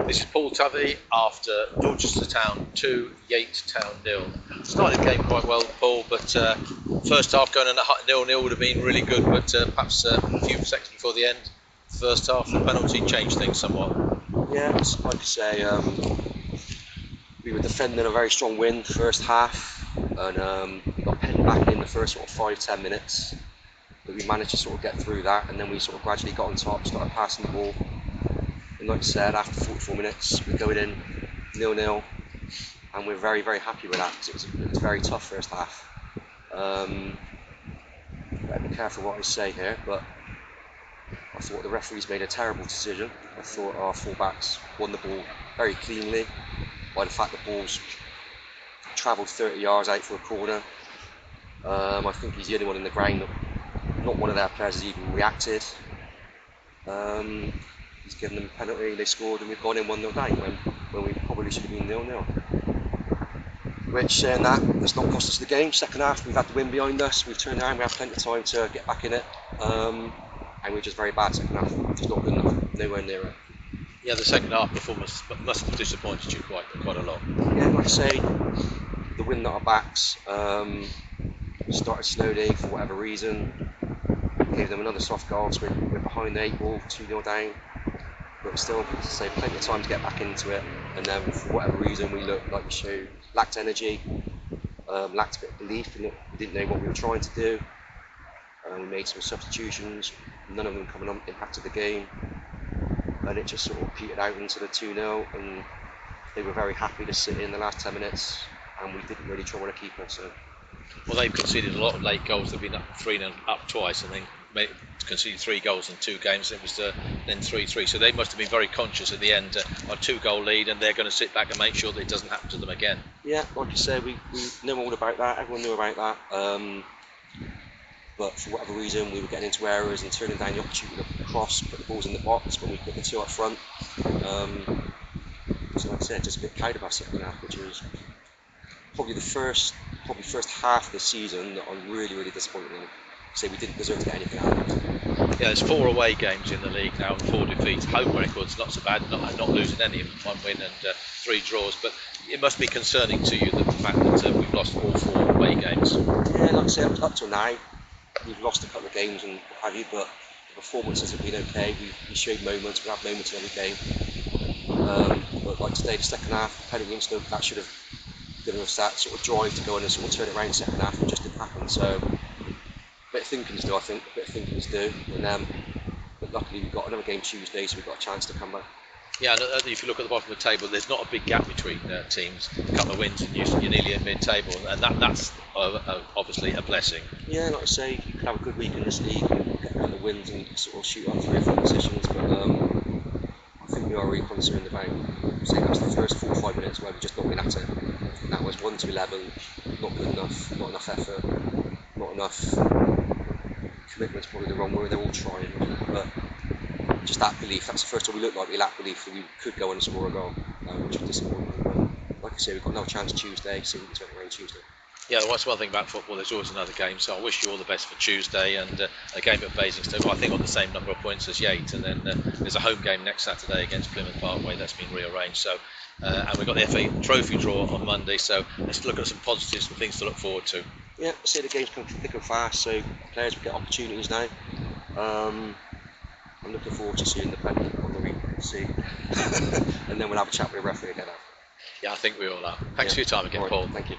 This is Paul Tovey after Dorchester Town 2, Yate Town 0. Started the game quite well, Paul, but first half going in at 0-0 would have been really good, but perhaps a few seconds before the end, first half, the penalty changed things somewhat. Yeah, like I say, we were defending a very strong win first half, and we got penned back in the first sort of 5-10 minutes. But we managed to sort of get through that, and then we sort of gradually got on top, started passing the ball. And like I said, after 44 minutes, we're going in 0-0, and we're very, very happy with that because it was a very tough first half. Better be careful what I say here, but I thought the referees made a terrible decision. I thought our fullbacks won the ball very cleanly by the fact the ball's travelled 30 yards out for a corner. I think he's the only one in the ground that not one of their players has even reacted. He's given them a penalty, they scored, and we've gone in 1-0 down when we probably should have been 0-0. Which, saying that's not cost us the game. Second half, we've had the win behind us, we've turned around, we have plenty of time to get back in it. And we're just very bad second half, just not good enough, nowhere near it. Yeah, the second half performance must have disappointed you quite a lot. Yeah, like I say, the wind at our backs started slowly for whatever reason. Gave them another soft goal, so we're behind the 8 ball, 2-0 down. But still, as I say, plenty of time to get back into it. And then for whatever reason, we looked like we showed lacked energy, lacked a bit of belief in it. We didn't know what we were trying to do. We made some substitutions, none of them coming on impacted the game. And it just sort of petered out into the 2-0, and they were very happy to sit in the last 10 minutes, and we didn't really trouble to keep it. So. Well, they've conceded a lot of late goals. They've been up 3-0 up twice, and then conceded 3 goals in 2 games. It was then 3-3. So they must have been very conscious at the end, a 2-goal lead, and they're going to sit back and make sure that it doesn't happen to them again. Yeah, like you said, we know all about that. Everyone knew about that. But for whatever reason, we were getting into errors and turning down the opportunity to cross, put the balls in the box when we put the 2 up front. So like I said, just a bit proud of our second half, which was probably first half of the season that I'm really, really disappointed in. So we didn't deserve to get anything out of it. Yeah, there's 4 away games in the league now and 4 defeats. Home record's not so bad, not losing any, 1 win and 3 draws. But it must be concerning to you that the fact that we've lost all 4 away games. Yeah, like I said, up till now, we've lost a couple of games and what have you, but the performances have been okay. We showed moments, we have moments in every game. But like today, the second half, penalty incident, that should have given us that sort of drive to go in and sort of turn it around in the second half. It just didn't happen. So a bit of thinking to do, I think. A bit of thinking to do. But luckily we've got another game Tuesday, so we've got a chance to come back. Yeah, and if you look at the bottom of the table, there's not a big gap between teams. A couple of wins and you're nearly in mid-table, and that's obviously a blessing. Yeah, like I say, you could have a good week in this league, get a couple of wins and sort of shoot on 3 or 4 positions, but I think we are really concerned about, say that's the first 4 or 5 minutes where we've just not been at it. And that was 1 to 11, not good enough, not enough effort, not enough commitment's probably the wrong word, they're all trying, but just that belief, that's the first time we looked like we lacked belief that we could go and score a goal, which was disappointing. But like I say, we've got another chance Tuesday, so we can turn it around Tuesday. Yeah, well, that's one thing about football, there's always another game, so I wish you all the best for Tuesday and a game at Basingstoke, I think on the same number of points as Yate, and then there's a home game next Saturday against Plymouth Parkway that's been rearranged, so and we've got the FA Trophy draw on Monday, so let's look at some positives, some things to look forward to. Yeah, see the game's come thick and fast, so players will get opportunities now. I'm looking forward to seeing the penalty on the week, see, and then we'll have a chat with the referee again. Yeah, I think we all are. Thanks for your time again, Right, Paul. Thank you.